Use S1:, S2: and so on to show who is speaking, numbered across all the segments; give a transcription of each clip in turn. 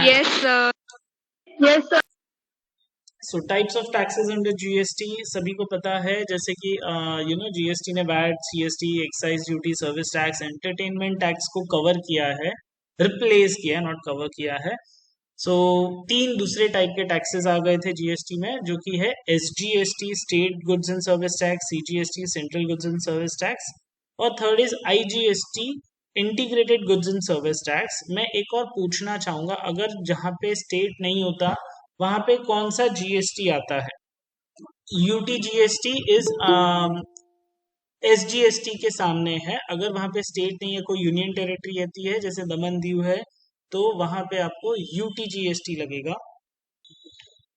S1: Yes, sir. Yes, sir.
S2: So types of taxes under GST सभी को पता है, जैसे कि जीएसटी ने VAT, CST, excise duty, service tax, entertainment tax को कवर किया है, रिप्लेस किया है, नॉट कवर किया है। सो तीन दूसरे टाइप के टैक्सेस आ गए थे जीएसटी में, जो कि है SGST, state goods and service tax, CGST, central goods and service tax, और third is IGST, integrated goods and service tax. मैं एक और पूछना चाहूंगा, अगर जहाँ पे स्टेट नहीं होता वहां पे कौन सा जीएसटी आता है? यूटी जीएसटी इज एसजीएसटी के सामने है। अगर वहां पे स्टेट नहीं है, कोई यूनियन टेरिटरी रहती है जैसे दमन दीव है, तो वहां पे आपको यूटी जीएसटी लगेगा।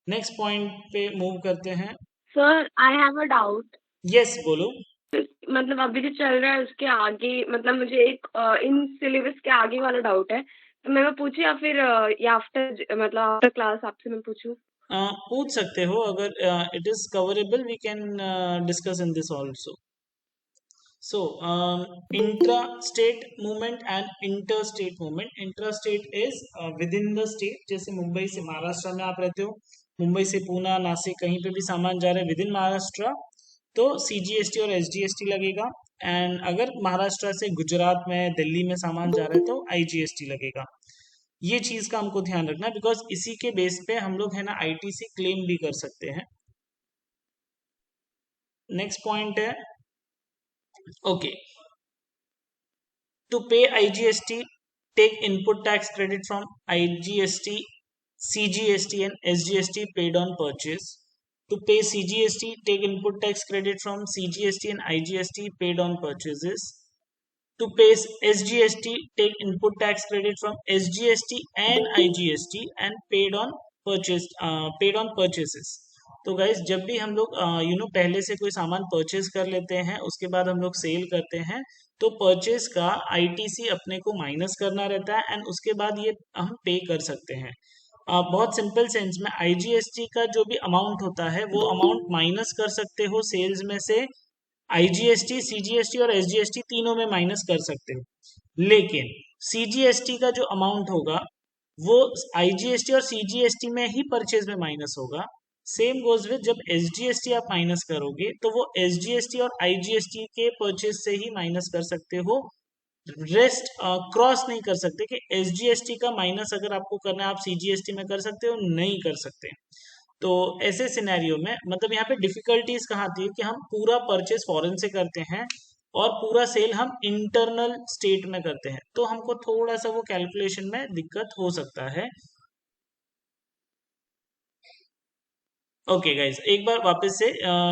S2: नेक्स्ट पॉइंट पे मूव करते हैं।
S1: Sir, I have a doubt.
S2: Yes, बोलो।
S1: मतलब अभी जो चल रहा है उसके आगे, मतलब मुझे एक इन सिलेबस के आगे वाला डाउट है, तो मैं पूछूं या फिर या आफ्टर, मतलब आफ्टर क्लास आपसे मैं पूछूं?
S2: पूछ सकते हो, अगर it is coverable we can discuss in this also. So, intra-state movement and interstate movement. Intra-state is within the state. जैसे मुंबई से महाराष्ट्र में आप रहते हो, मुंबई से पूना, नासिक, कहीं पे भी सामान जा रहा है विदिन महाराष्ट्र, तो सीजीएसटी और एसजीएसटी लगेगा। एंड अगर महाराष्ट्र से गुजरात में, दिल्ली में सामान जा रहा है तो आईजीएसटी लगेगा। ये चीज का हमको ध्यान रखना, बिकॉज इसी के बेस पे हम लोग है ना आईटीसी क्लेम भी कर सकते हैं। नेक्स्ट पॉइंट है, okay, to pay IGST, take input tax credit from IGST, CGST and SGST paid on purchase. To pay CGST, take input tax credit from CGST and IGST paid on purchases. To pay SGST, take input tax credit from SGST and IGST and paid on purchases. तो guys, जब भी हम लोग पहले से कोई सामान purchase कर लेते हैं, उसके बाद हम लोग सेल करते हैं, तो परचेज का आईटीसी अपने को माइनस करना रहता है, एंड उसके बाद ये हम पे कर सकते हैं। बहुत सिंपल सेंस में आईजीएसटी का जो भी अमाउंट होता है वो अमाउंट माइनस कर सकते हो सेल्स में से। आईजीएसटी, सीजीएसटी और एसजीएसटी तीनों में माइनस कर सकते हो, लेकिन सीजीएसटी का जो अमाउंट होगा वो आईजीएसटी और सीजीएसटी में ही परचेज में माइनस होगा। सेम गोज विद, जब एसजीएसटी आप माइनस करोगे तो वो एसजीएसटी और आईजीएसटी के परचेज से ही माइनस कर सकते हो, रेस्ट क्रॉस नहीं कर सकते कि एसजीएसटी का माइनस अगर आपको करना है आप सीजीएसटी में कर सकते हो, नहीं कर सकते। तो ऐसे सिनेरियो में मतलब यहाँ पे डिफिकल्टीज कहाँ आती है कि हम पूरा परचेस फॉरेन से करते हैं और पूरा सेल हम इंटरनल स्टेट में करते हैं, तो हमको थोड़ा सा वो कैलकुलेशन में दिक्कत हो सकता है। ओके गाइज, एक बार वापस से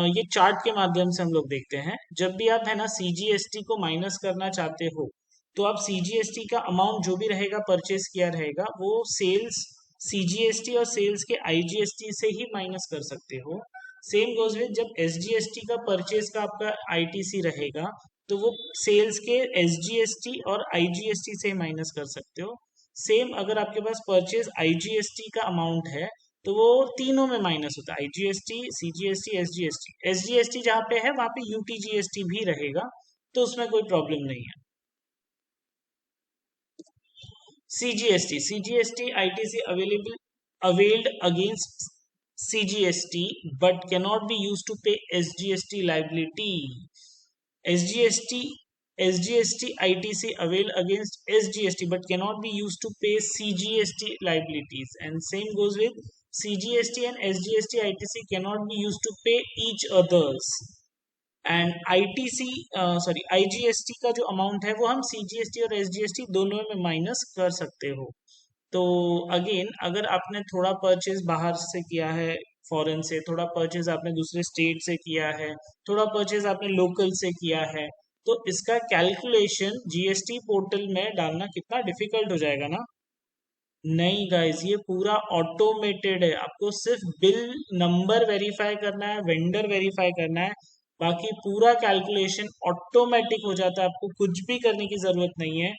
S2: ये चार्ट के माध्यम से हम लोग देखते हैं। जब भी आप है ना सीजीएसटी को माइनस करना चाहते हो, तो आप सीजीएसटी का अमाउंट जो भी रहेगा परचेस किया रहेगा वो सेल्स सीजीएसटी और सेल्स के आईजीएसटी से ही माइनस कर सकते हो। सेम गोज विद, जब एसजीएसटी का परचेस का आपका आईटीसी रहेगा तो वो सेल्स के एसजीएसटी और आईजीएसटी से माइनस कर सकते हो। सेम अगर आपके पास परचेज आईजीएसटी का अमाउंट है तो वो तीनों में माइनस होता है, आईजीएसटी, सीजीएसटी, एसजीएसटी। एसजीएसटी जहाँ पे है वहां पे यूटीजीएसटी भी रहेगा, तो उसमें कोई प्रॉब्लम नहीं है। CGST ITC availed against CGST but cannot be used to pay SGST liability. SGST SGST ITC avail against SGST but cannot be used to pay CGST liabilities, and same goes with CGST and SGST ITC cannot be used to pay each others, and ITC sorry IGST का जो amount है वो हम CGST और SGST दोनों में minus कर सकते हो। तो अगेन, अगर आपने थोड़ा परचेज बाहर से किया है, फॉरेन से, थोड़ा परचेज आपने दूसरे स्टेट से किया है, थोड़ा परचेज आपने लोकल से किया है, तो इसका कैलकुलेशन जीएसटी पोर्टल में डालना कितना डिफिकल्ट हो जाएगा ना। नहीं गाइस, ये पूरा ऑटोमेटेड है, आपको सिर्फ बिल नंबर वेरीफाई करना है, वेंडर वेरीफाई करना है, बाकी पूरा कैलकुलेशन ऑटोमेटिक हो जाता है, आपको कुछ भी करने की जरूरत नहीं है।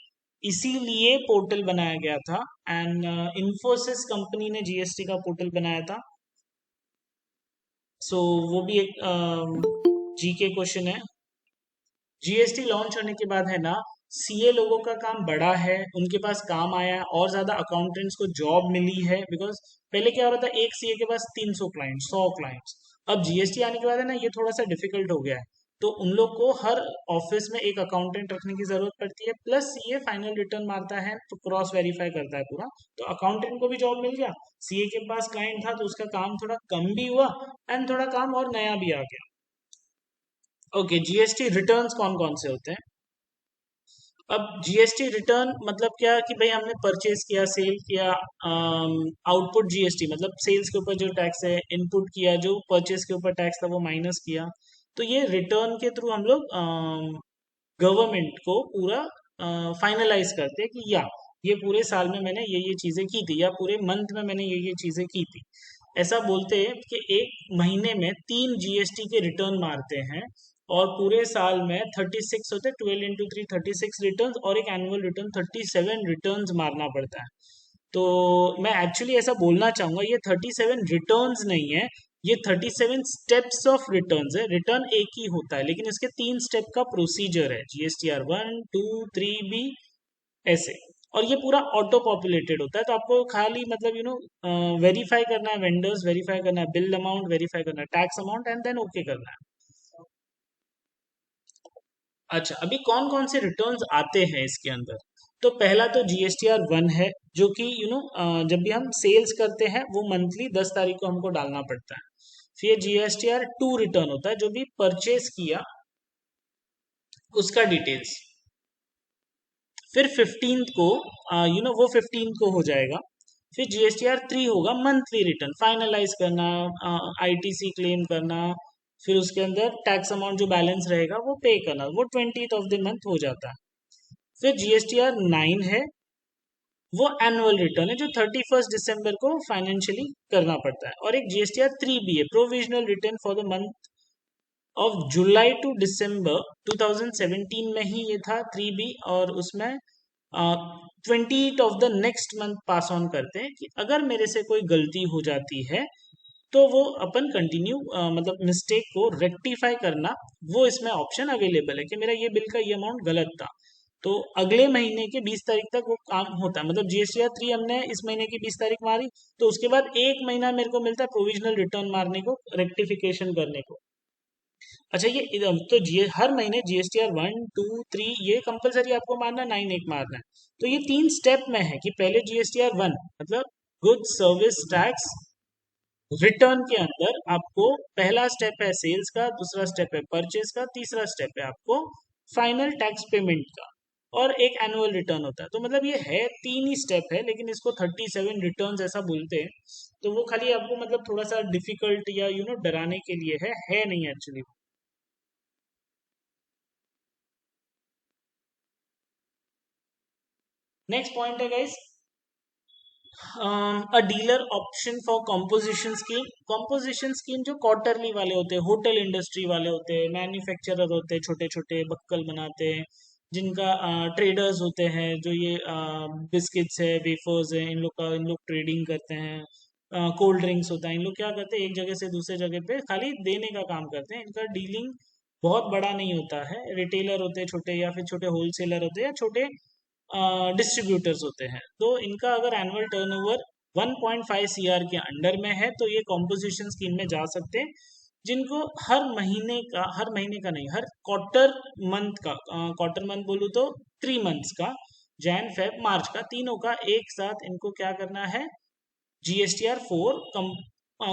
S2: इसीलिए पोर्टल बनाया गया था, एंड इन्फोसिस कंपनी ने जीएसटी का पोर्टल बनाया था। सो वो भी एक जीके क्वेश्चन है। जीएसटी लॉन्च होने के बाद है ना, सीए लोगों का काम बढ़ा है, उनके पास काम आया है, और ज्यादा अकाउंटेंट्स को जॉब मिली है। बिकॉज पहले क्या हो रहा था, एक सीए के पास 300 क्लाइंट, 100 क्लाइंट्स। अब जीएसटी आने के बाद है ना, ये थोड़ा सा डिफिकल्ट हो गया है। तो उन लोग को हर ऑफिस में एक अकाउंटेंट रखने की जरूरत पड़ती है, प्लस सीए फाइनल रिटर्न मारता है तो क्रॉस वेरीफाई करता है पूरा। तो अकाउंटेंट को भी जॉब मिल गया, सीए के पास क्लाइंट था तो उसका काम थोड़ा कम भी हुआ, एंड थोड़ा काम और नया भी आ गया। ओके, जीएसटी रिटर्न्स कौन कौन से होते हैं? अब जीएसटी रिटर्न मतलब क्या कि भाई हमने परचेज किया, सेल किया, आउटपुट जीएसटी मतलब सेल्स के ऊपर जो टैक्स है, इनपुट किया जो परचेज के ऊपर टैक्स था वो माइनस किया। तो ये रिटर्न के थ्रू हम लोग गवर्नमेंट को पूरा फाइनलाइज करते हैं कि या ये पूरे साल में मैंने ये चीजें की थी, या पूरे मंथ में मैंने ये चीजें की थी। ऐसा बोलते हैं कि एक महीने में 3 जीएसटी के रिटर्न मारते हैं, और पूरे साल में 36 होते, 12 × 3 36 रिटर्न, और एक एनुअल रिटर्न 37 रिटर्न मारना पड़ता है। तो मैं एक्चुअली ऐसा बोलना चाहूंगा, ये 37 रिटर्न्स नहीं है, ये 37 स्टेप्स ऑफ रिटर्न्स है। रिटर्न एक ही होता है, लेकिन इसके 3 स्टेप का प्रोसीजर है, जीएसटीआर 1 2 3 बी, ऐसे। और ये पूरा ऑटो पॉपुलेटेड होता है, तो आपको खाली मतलब वेरीफाई करना है, वेंडर्स वेरीफाई करना है, बिल अमाउंट वेरीफाई करना है, tax amount, and then okay करना है। अच्छा, अभी कौन कौन से रिटर्न्स आते हैं इसके अंदर? तो पहला तो जीएसटीआर 1 है, जो कि जब भी हम सेल्स करते हैं वो मंथली 10 तारीख को हमको डालना पड़ता है। फिर जीएसटीआर 2 रिटर्न होता है, जो भी परचेज किया उसका डिटेल्स। फिर 15 को वो 15 को हो जाएगा। फिर जीएसटीआर 3 होगा, मंथली रिटर्न फाइनलाइज करना, आईटीसी क्लेम करना, फिर उसके अंदर टैक्स अमाउंट जो बैलेंस रहेगा वो पे करना, वो 20th ऑफ द मंथ हो जाता है। फिर जीएसटीआर 9 है, वो एनुअल रिटर्न है जो 31 दिसंबर को फाइनेंशियली करना पड़ता है। और एक जीएसटीआर 3 भी है, provisional return for the month of July to December 2017 में ही ये था 3 बी, और उसमें 20th of the next month pass on करते हैं कि अगर मेरे से कोई गलती हो जाती है तो वो अपन कंटिन्यू मतलब मिस्टेक को रेक्टिफाई करना, वो इसमें ऑप्शन अवेलेबल है कि मेरा ये बिल का ये अमाउंट गलत था। तो अगले महीने के 20 तारीख तक वो काम होता है, मतलब जीएसटीआर 3 हमने इस महीने की 20 तारीख मारी, तो उसके बाद एक महीना मेरे को मिलता है प्रोविजनल रिटर्न मारने को, रेक्टिफिकेशन करने को। अच्छा, ये तो हर महीने जीएसटीआर 1 2 3 ये कंपलसरी आपको मारना, 9 एक मारना है। तो ये 3 स्टेप में है कि पहले जीएसटीआर 1 मतलब गुड सर्विस टैक्स रिटर्न के अंदर आपको पहला स्टेप है सेल्स का, दूसरा स्टेप है परचेज का, तीसरा स्टेप है आपको फाइनल टैक्स पेमेंट का, और एक एनुअल रिटर्न होता है। तो मतलब ये है 3 ही स्टेप है, लेकिन इसको 37 रिटर्न्स ऐसा बोलते हैं। तो वो खाली आपको मतलब थोड़ा सा डिफिकल्ट या डराने के लिए है नहीं एक्चुअली। नेक्स्ट पॉइंट है guys, a dealer option for composition scheme. Composition scheme जो क्वार्टरली वाले होते हैं, होटल इंडस्ट्री वाले होते हैं, मैन्युफैक्चरर होते हैं, छोटे छोटे बक्कल बनाते हैं, जिनका ट्रेडर्स होते हैं, जो ये बिस्किट्स है, वेफर्स है, इन लोग ट्रेडिंग करते हैं। कोल्ड ड्रिंक्स होता है, इन लोग क्या करते हैं, एक जगह से दूसरे जगह पे खाली देने का काम करते हैं। इनका डीलिंग बहुत बड़ा नहीं होता है, रिटेलर होते हैं छोटे, या फिर छोटे होलसेलर होते हैं, या छोटे डिस्ट्रीब्यूटर्स होते हैं। तो इनका अगर एनुअल टर्नओवर 1.5 सीआर के अंडर में है तो ये कॉम्पोजिशन स्कीम में जा सकते हैं। जिनको हर महीने का नहीं, हर क्वार्टर मंथ का, क्वार्टर मंथ बोलूँ तो 3 मंथ्स का, जैन फेब मार्च का, तीनों का एक साथ इनको क्या करना है, जीएसटीआर 4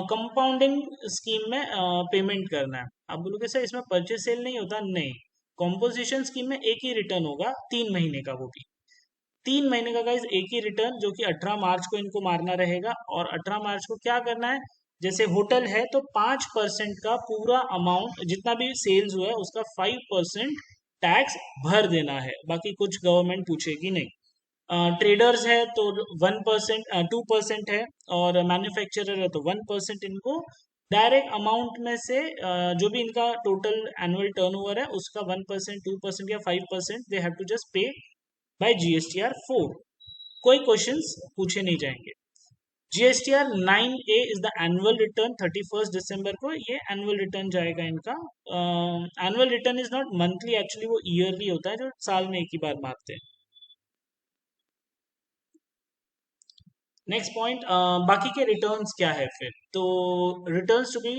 S2: कंपाउंडिंग स्कीम में पेमेंट करना है। आप बोलोगे सर इसमें परचेज सेल नहीं होता? नहीं, कॉम्पोजिशन स्कीम में एक ही रिटर्न होगा 3 महीने का, वो भी 3 महीने का गाइज एक ही रिटर्न, जो कि 18 मार्च को इनको मारना रहेगा। और 18 मार्च को क्या करना है, जैसे होटल है तो 5% का पूरा अमाउंट जितना भी सेल्स हुआ है उसका 5% टैक्स भर देना है, बाकी कुछ गवर्नमेंट पूछेगी नहीं। ट्रेडर्स है तो 1%, 2% है, और मैन्युफैक्चरर है तो 1%। इनको डायरेक्ट अमाउंट में से जो भी इनका टोटल एनुअल टर्नओवर है उसका 1%, 2% या 5% they have to just pay by GSTR 4। कोई क्वेश्चंस पूछे नहीं जाएंगे। GSTR 9A is the annual return 31 दिसंबर को ये एनुअल रिटर्न जाएगा इनका। Annual return is not monthly, actually वो ईयरली होता है जो साल में एक ही बार मारते हैं। नेक्स्ट पॉइंट, बाकी के रिटर्न्स क्या है फिर, तो returns to be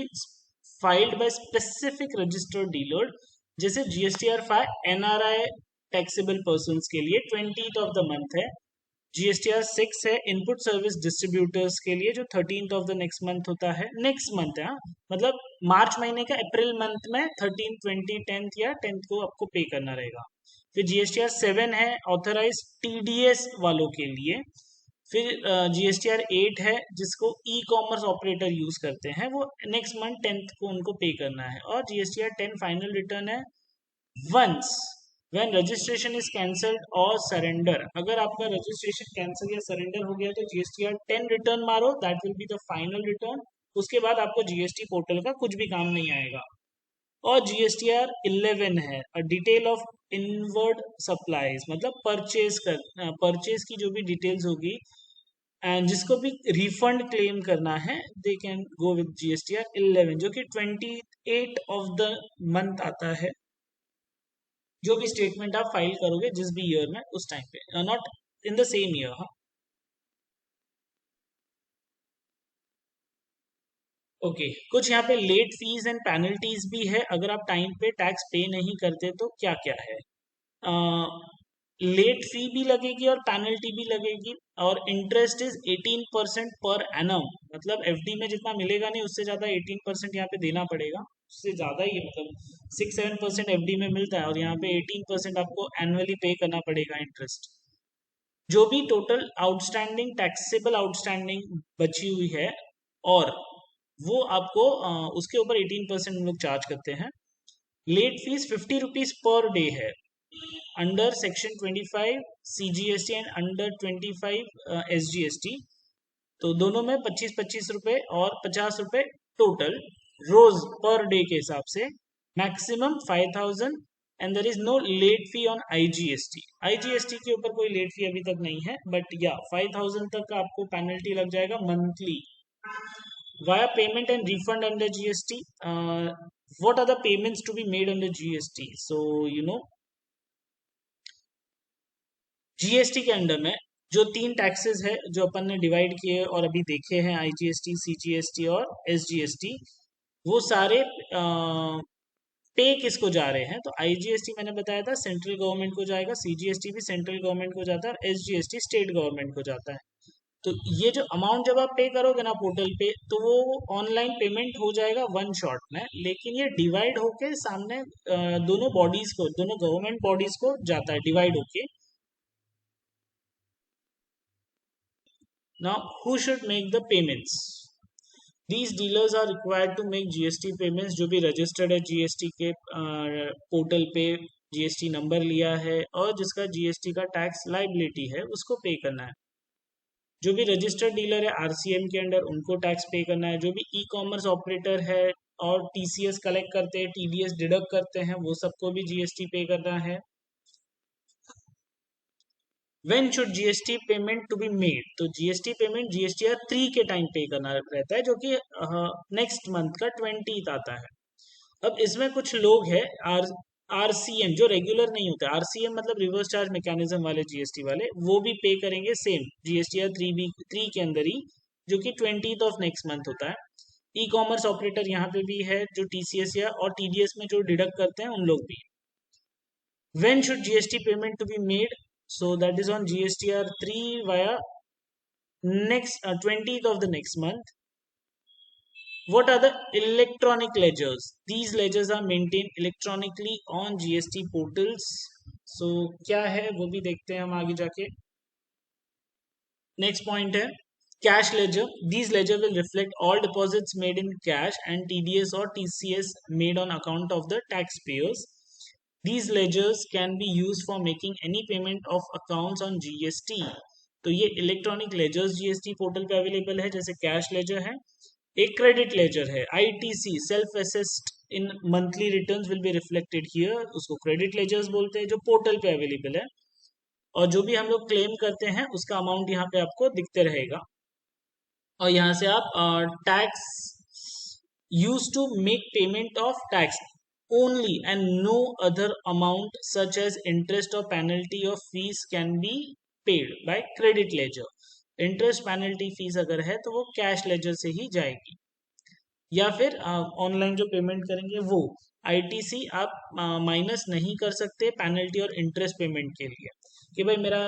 S2: filed by specific registered dealer, जैसे GSTR 5 NRI टैक्सेबल पर्सन के लिए 20th ऑफ द मंथ है। GSTR 6 है इनपुट सर्विस डिस्ट्रीब्यूटर्स के लिए, जो 13th of the next month होता है, नेक्स्ट मंथ है, हाँ, मतलब मार्च महीने का अप्रैल मंथ में 13, 20, 10th या 10th को आपको पे करना रहेगा। फिर GSTR 7 है ऑथराइज TDS वालों के लिए। फिर GSTR 8 है जिसको ई कॉमर्स ऑपरेटर यूज करते हैं, वो नेक्स्ट मंथ 10th को उनको पे करना है। और GSTR 10 फाइनल रिटर्न है once when registration is cancelled और सरेंडर, अगर आपका रजिस्ट्रेशन कैंसिल या सरेंडर हो गया तो GSTR 10 रिटर्न मारो, that will be the final return. उसके बाद आपको GST पोर्टल का कुछ भी काम नहीं आएगा। और GSTR 11 है a detail of inward supplies, मतलब परचेज की जो भी डिटेल्स होगी एंड जिसको भी रिफंड क्लेम करना है, they can go with GSTR 11, जो कि 28 ऑफ द मंथ आता है। जो भी स्टेटमेंट आप फाइल करोगे जिस भी ईयर में, उस टाइम पे, not in the same year, हाँ। ओके, कुछ यहाँ पे लेट फीस एंड पेनल्टीज भी है, अगर आप टाइम पे टैक्स पे नहीं करते तो क्या क्या है। लेट फी भी लगेगी और पेनल्टी भी लगेगी, और इंटरेस्ट इज 18% पर एनम, मतलब FD में जितना मिलेगा नहीं उससे ज्यादा 18% यहाँ पे देना पड़ेगा, उससे ज्यादा ही है, मतलब 6-7% FD में मिलता है और यहाँ पे 18% आपको एनुअली पे करना पड़ेगा इंटरेस्ट। जो भी टोटल आउटस्टैंडिंग टैक्सेबल आउटस्टैंडिंग बची हुई है, और वो आपको उसके ऊपर 18% हम लोग चार्ज करते हैं। Late fees 50 rupees per day है under section 25 CGST and under 25 SGST, तो दोनों में 25-25 रुपए और 50 रुपए टोटल रोज पर डे के हिसाब से, maximum 5,000 and there is no late fee on IGST के ऊपर कोई लेट फी अभी तक नहीं है, बट या 5,000 तक आपको पेनल्टी लग जाएगा monthly. Via payment and refund under GST, what are the payments to be made under GST? So GST के अंडर में जो 3 टैक्सेस है जो अपन ने डिवाइड किए और अभी देखे हैं, IGST, CGST और SGST, वो सारे पे किसको जा रहे हैं, तो IGST मैंने बताया था सेंट्रल गवर्नमेंट को जाएगा, CGST भी सेंट्रल गवर्नमेंट को जाता है, और SGST स्टेट गवर्नमेंट को जाता है। तो ये जो अमाउंट जब आप पे करोगे ना पोर्टल पे, तो वो ऑनलाइन पेमेंट हो जाएगा वन शॉट में, लेकिन ये डिवाइड होके सामने दोनों बॉडीज को, दोनों गवर्नमेंट बॉडीज को जाता है डिवाइड होके। Now, who should make the payments? These dealers are required to make GST payments, जो भी रजिस्टर्ड है GST के पोर्टल पे, GST नंबर लिया है और जिसका GST का टैक्स लाइबिलिटी है उसको पे करना है। जो भी रजिस्टर्ड डीलर है RCM के अंडर, उनको टैक्स पे करना है। जो भी ई कॉमर्स ऑपरेटर है और TCS कलेक्ट करते हैं, TDS डिडक्ट करते हैं, वो सबको भी GST पे करना है। When should GST payment to be made? तो GST पेमेंट GSTR 3 के टाइम पे करना रहता है, जो कि नेक्स्ट मंथ का 20th आता है। अब इसमें कुछ लोग हैं RCM जो रेगुलर नहीं होते, RCM मतलब रिवर्स चार्ज मैकेनिज्म वाले GST वाले, वो भी पे करेंगे सेम GSTR 3 के अंदर ही, जो कि 20th ऑफ नेक्स्ट मंथ होता है। ई कॉमर्स ऑपरेटर यहाँ पे भी है जो TCS या और TDS में जो डिडक्ट करते हैं उन लोग भी। When should GST payment to be made? So that is on GSTR 3 via next 20th of the next month. What are the electronic ledgers? These ledgers are maintained electronically on GST portals. So क्या है वो भी देखते हैं हम आगे जाके। Next point है cash ledger. These ledger will reflect all deposits made in cash and TDS or TCS made on account of the taxpayers. These ledgers can be used for making any payment of accounts on GST. तो ये electronic ledgers GST portal पे available है, जैसे cash ledger है, एक credit ledger है ITC self assessed in monthly returns will be reflected here, उसको credit ledgers बोलते हैं, जो पोर्टल पे अवेलेबल है, और जो भी हम लोग क्लेम करते हैं उसका अमाउंट यहाँ पे आपको दिखते रहेगा। और यहाँ से आप tax use to make payment of tax only and no other amount such as interest और पेनल्टी और fees can be paid by credit ledger. Interest penalty fees अगर है तो वो कैश लेजर से ही जाएगी, या फिर ऑनलाइन जो पेमेंट करेंगे वो आईटीसी आप माइनस नहीं कर सकते पेनल्टी और इंटरेस्ट पेमेंट के लिए, कि भाई मेरा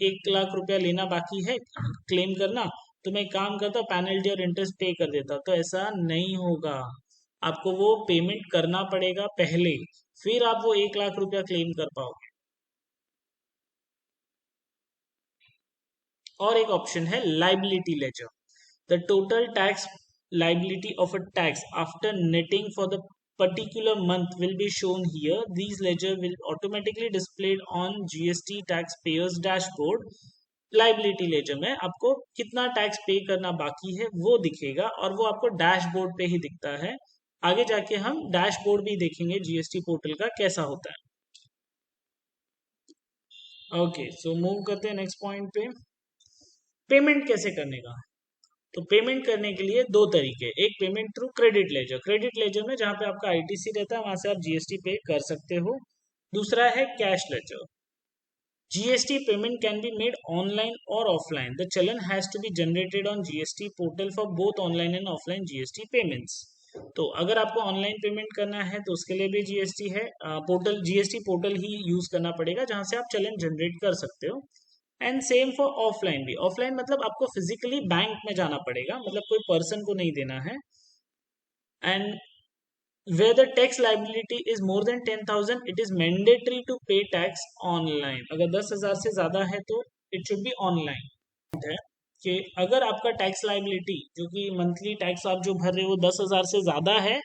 S2: 1 लाख रुपया लेना बाकी है क्लेम करना, तो मैं एक काम करता हूँ पेनल्टी और इंटरेस्ट पे कर देता हूँ, तो ऐसा नहीं होगा। आपको वो पेमेंट करना पड़ेगा पहले, फिर आप वो 1 लाख रुपया क्लेम कर पाओगे। और एक ऑप्शन है liability ledger. The total tax liability of a tax after netting for the particular month will be shown here. These ledger will automatically displayed on GST taxpayers dashboard. Liability ledger में आपको कितना tax पे करना बाकी है वो दिखेगा, और वो आपको डैशबोर्ड पे ही दिखता है। आगे जाके हम डैशबोर्ड भी देखेंगे जीएसटी पोर्टल का कैसा होता है। ओके, सो मूव करते हैं नेक्स्ट पॉइंट पे, पेमेंट कैसे करने का। तो पेमेंट करने के लिए दो तरीके, एक payment through credit ledger, credit ledger में जहाँ पे आपका आईटीसी रहता है वहां से आप जीएसटी पे कर सकते हो। दूसरा है cash ledger. GST payment can be made online और offline. The challan has to be generated on GST portal for both online and offline GST payments. तो अगर आपको ऑनलाइन पेमेंट करना है तो उसके लिए भी जीएसटी है, पोर्टल जीएसटी पोर्टल ही यूज करना पड़ेगा जहां से आप चलन जनरेट कर सकते हो। एंड सेम फॉर ऑफलाइन भी, ऑफलाइन मतलब आपको फिजिकली बैंक में जाना पड़ेगा, मतलब कोई पर्सन को नहीं देना है। And where the tax liability is more than 10,000 it is mandatory to pay tax online। अगर 10,000 से ज्यादा है तो इट शुड बी ऑनलाइन। है कि अगर आपका टैक्स लाइबिलिटी जो कि मंथली टैक्स आप जो भर रहे हो 10,000 से ज्यादा है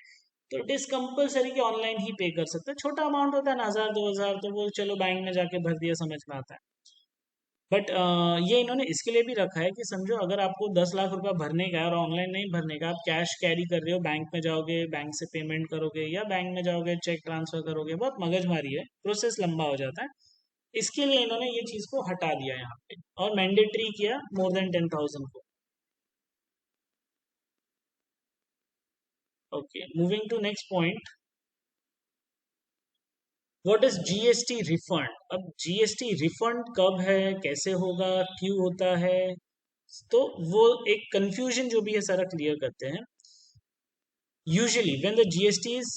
S2: तो इट इज कंपलसरी कि ऑनलाइन ही पे कर सकते हैं। छोटा अमाउंट होता है ना, 1,000 2,000, तो वो चलो बैंक में जाके भर दिया, समझ में आता है। बट ये इन्होंने इसके लिए भी रखा है कि समझो अगर आपको 10 लाख रुपया भरने का है और ऑनलाइन नहीं भरने का, आप कैश कैरी कर रहे हो, बैंक में जाओगे, बैंक से पेमेंट करोगे, या बैंक में जाओगे चेक ट्रांसफर करोगे, बहुत मगजमारी है, प्रोसेस लंबा हो जाता है। इसके लिए इन्होंने ये चीज को हटा दिया यहाँ पे और मैंडेटरी किया मोर देन 10,000 को। Okay, moving to next point, what is GST refund. अब जीएसटी रिफंड कब है, कैसे होगा, क्यों होता है, तो वो एक कंफ्यूजन जो भी है सारा क्लियर करते हैं। Usually when the GST is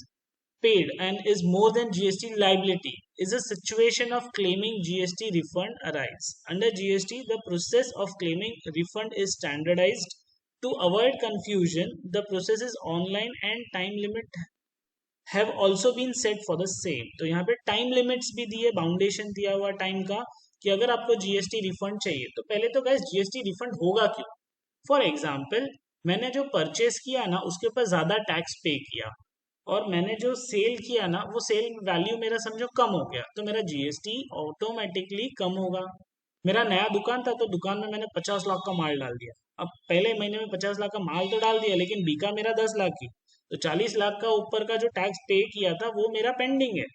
S2: paid and is more than GST liability is a situation of claiming GST refund arise. Under GST, the process of claiming refund is standardized. To avoid confusion, the process is online and time limit have also been set for the same। तो यहाँ पे time limits भी दिए, बाउंडेशन दिया हुआ time का, कि अगर आपको जीएसटी रिफंड चाहिए तो पहले तो गाइस जीएसटी रिफंड होगा क्यों। फॉर एग्जाम्पल, मैंने जो परचेस किया ना उसके ऊपर ज्यादा टैक्स पे किया, और मैंने जो सेल किया ना वो सेल वैल्यू मेरा समझो कम हो गया, तो मेरा जीएसटी ऑटोमेटिकली कम होगा। मेरा नया दुकान था तो दुकान में मैंने 50 लाख का माल डाल दिया, अब पहले महीने में 50 लाख का माल तो डाल दिया लेकिन बिका मेरा 10 लाख की, तो 40 लाख का ऊपर का जो टैक्स पे किया था वो मेरा पेंडिंग है,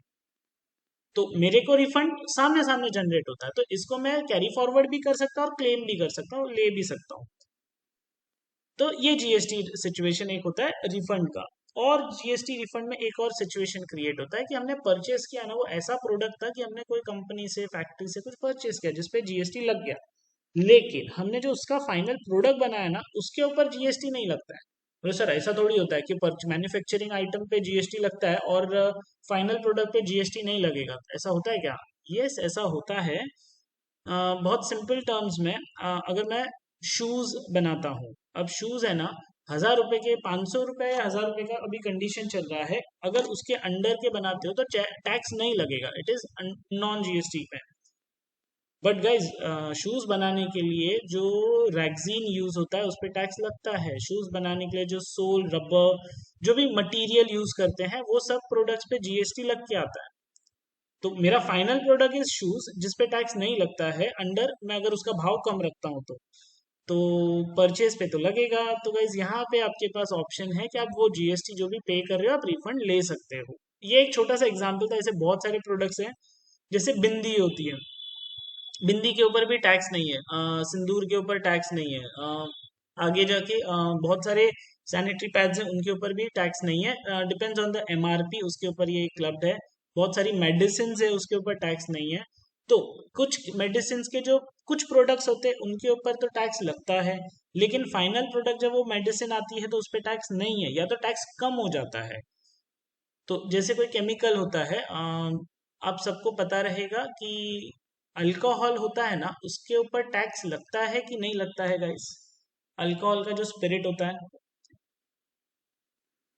S2: तो मेरे को रिफंड सामने सामने जनरेट होता है, तो इसको मैं कैरी फॉरवर्ड भी कर सकता हूँ और क्लेम भी कर सकता हूँ, ले भी सकता हूँ। तो ये जीएसटी सिचुएशन एक होता है रिफंड का। और जीएसटी रिफंड में एक और सिचुएशन क्रिएट होता है कि हमने परचेस किया ना, वो ऐसा प्रोडक्ट था कि हमने कोई कंपनी से फैक्ट्री से कुछ परचेस किया जिसपे जीएसटी लग गया, लेकिन हमने जो उसका फाइनल प्रोडक्ट बनाया ना उसके ऊपर जीएसटी नहीं लगता है। बोले सर ऐसा थोड़ी होता है कि मैन्युफैक्चरिंग आइटम पे जीएसटी लगता है और फाइनल प्रोडक्ट पे जीएसटी नहीं लगेगा, ऐसा होता है क्या। यस, ऐसा होता है। बहुत सिंपल टर्म्स में अगर मैं शूज बनाता हूँ, अब शूज है ना, 1,000 रुपए के, 500 रुपए या 1,000 रुपए का अभी कंडीशन चल रहा है, अगर उसके अंडर के बनाते हो तो टैक्स नहीं लगेगा, इट इज नॉन जीएसटी पे। बट गाइज, शूज बनाने के लिए जो रैगजीन यूज होता है उस पर टैक्स लगता है। शूज बनाने के लिए जो सोल, रबर, जो भी मटेरियल यूज करते हैं वो सब प्रोडक्ट्स पे जीएसटी लग के आता है। तो मेरा फाइनल प्रोडक्ट इज शूज जिस पे टैक्स नहीं लगता है अंडर, मैं अगर उसका भाव कम रखता हूँ तो परचेज पे तो लगेगा। तो गाइज यहाँ पे आपके पास ऑप्शन है कि आप वो जीएसटी जो भी पे कर रहे हो आप रिफंड ले सकते हो। ये एक छोटा सा एग्जांपल था, ऐसे बहुत सारे प्रोडक्ट्स हैं, जैसे बिंदी होती है, बिंदी के ऊपर भी टैक्स नहीं है, सिंदूर के ऊपर टैक्स नहीं है, आगे जाके बहुत सारे सैनिटरी पैड्स हैं उनके ऊपर भी टैक्स नहीं है, डिपेंड्स ऑन द एमआरपी, उसके ऊपर ये क्लब्ड है। बहुत सारी मेडिसिन है उसके ऊपर टैक्स नहीं है। तो कुछ मेडिसिन के जो कुछ प्रोडक्ट्स होते हैं उनके ऊपर तो टैक्स लगता है, लेकिन फाइनल प्रोडक्ट जब वो मेडिसिन आती है तो उस पर टैक्स नहीं है, या तो टैक्स कम हो जाता है। तो जैसे कोई केमिकल होता है, आप सबको पता रहेगा कि अल्कोहल होता है ना, उसके ऊपर टैक्स लगता है कि नहीं लगता है गाइस? अल्कोहल का जो स्पिरिट होता है।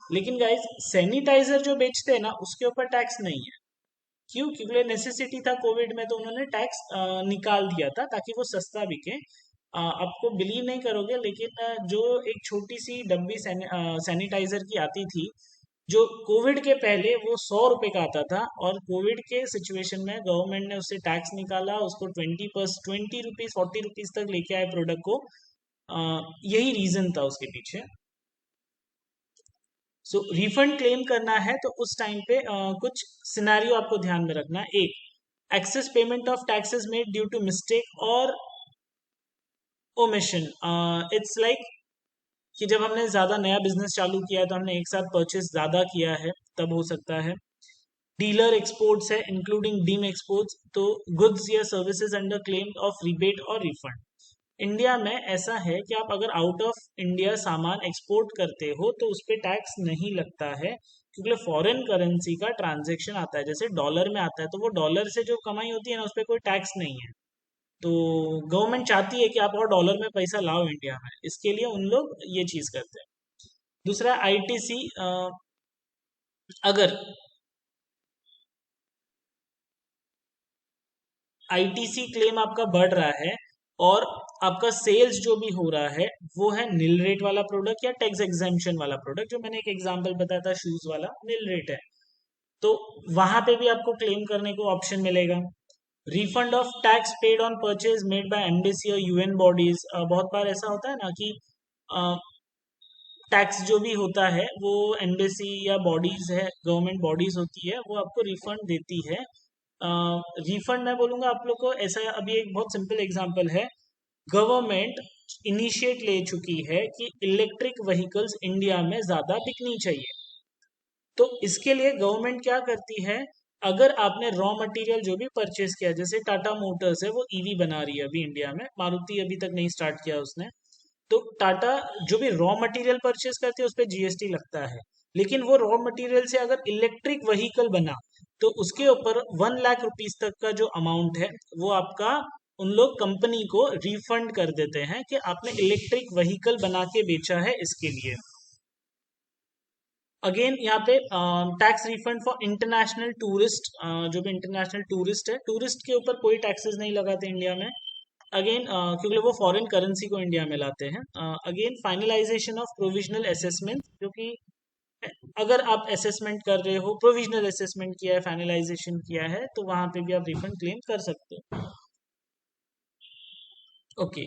S2: लेकिन गाइस सैनिटाइजर जो बेचते हैं ना उसके ऊपर टैक्स नहीं है। क्यों? क्योंकि नेसेसिटी था कोविड में, तो उन्होंने टैक्स निकाल दिया था ताकि वो सस्ता बिके। आपको बिलीव नहीं करोगे, लेकिन जो एक छोटी सी डब्बी सैनिटाइजर की आती थी, जो कोविड के पहले वो 100 रुपए का आता था, और कोविड के सिचुएशन में गवर्नमेंट ने उससे टैक्स निकाला, उसको 20 रुपीज 40 रुपीज तक लेके आए प्रोडक्ट को। यही रीजन था उसके पीछे। सो रिफंड क्लेम करना है तो उस टाइम पे कुछ सिनेरियो आपको ध्यान में रखना है। एक, excess payment of taxes made due to mistake और ओमिशन। इट्स लाइक कि जब हमने ज़्यादा नया बिजनेस चालू किया है तो हमने एक साथ परचेस ज़्यादा किया है, तब हो सकता है। डीलर एक्सपोर्ट्स है इंक्लूडिंग डीम एक्सपोर्ट्स, तो गुड्स या services under claim of rebate और रिफंड। इंडिया में ऐसा है कि आप अगर आउट ऑफ इंडिया सामान एक्सपोर्ट करते हो तो उस पर टैक्स नहीं लगता है, क्योंकि फॉरेन करेंसी का ट्रांजैक्शन आता है, जैसे डॉलर में आता है, तो वो डॉलर से जो कमाई होती है ना उस पर कोई टैक्स नहीं है। तो गवर्नमेंट चाहती है कि आप और डॉलर में पैसा लाओ इंडिया में, इसके लिए उन लोग ये चीज करते हैं। दूसरा, आईटीसी। अगर आईटीसी क्लेम आपका बढ़ रहा है और आपका सेल्स जो भी हो रहा है वो है नील रेट वाला प्रोडक्ट या टैक्स एग्जेम्पशन वाला प्रोडक्ट, जो मैंने एक एग्जांपल बताया था शूज वाला, नील रेट है, तो वहां पे भी आपको क्लेम करने को ऑप्शन मिलेगा। Refund of tax paid on purchase made by embassy और यूएन बॉडीज। बहुत बार ऐसा होता है ना कि टैक्स जो भी होता है वो एम्बेसी या बॉडीज है, गवर्नमेंट बॉडीज होती है, वो आपको रिफंड देती है। रिफंड मैं बोलूंगा आप लोग को, ऐसा अभी एक बहुत सिंपल एग्जांपल है। गवर्नमेंट इनिशिएट ले चुकी है कि इलेक्ट्रिक व्हीकल्स इंडिया में ज्यादा बिकनी चाहिए। तो इसके लिए गवर्नमेंट क्या करती है, अगर आपने रॉ मटेरियल जो भी परचेज किया, जैसे टाटा मोटर्स है वो ईवी बना रही है अभी इंडिया में, मारुति अभी तक नहीं स्टार्ट किया उसने, तो टाटा जो भी रॉ मटेरियल परचेज करती है उस पर जीएसटी लगता है। लेकिन वो रॉ मटेरियल से अगर इलेक्ट्रिक व्हीकल बना तो उसके ऊपर 1 लाख रुपीज तक का जो अमाउंट है वो आपका, उन लोग कंपनी को रिफंड कर देते हैं कि आपने इलेक्ट्रिक व्हीकल बना के बेचा है इसके लिए। अगेन यहाँ पे tax refund for international tourist, जो भी इंटरनेशनल टूरिस्ट है, टूरिस्ट के ऊपर कोई टैक्सेस नहीं लगाते इंडिया में। अगेन क्योंकि वो फॉरेन करेंसी को इंडिया में लाते हैं। Again finalisation of provisional assessment, जो कि अगर आप असेसमेंट कर रहे हो, प्रोविजनल असेसमेंट किया है, फाइनलाइजेशन किया है, तो वहां पे भी आप रिफंड क्लेम कर सकते हो। ओके।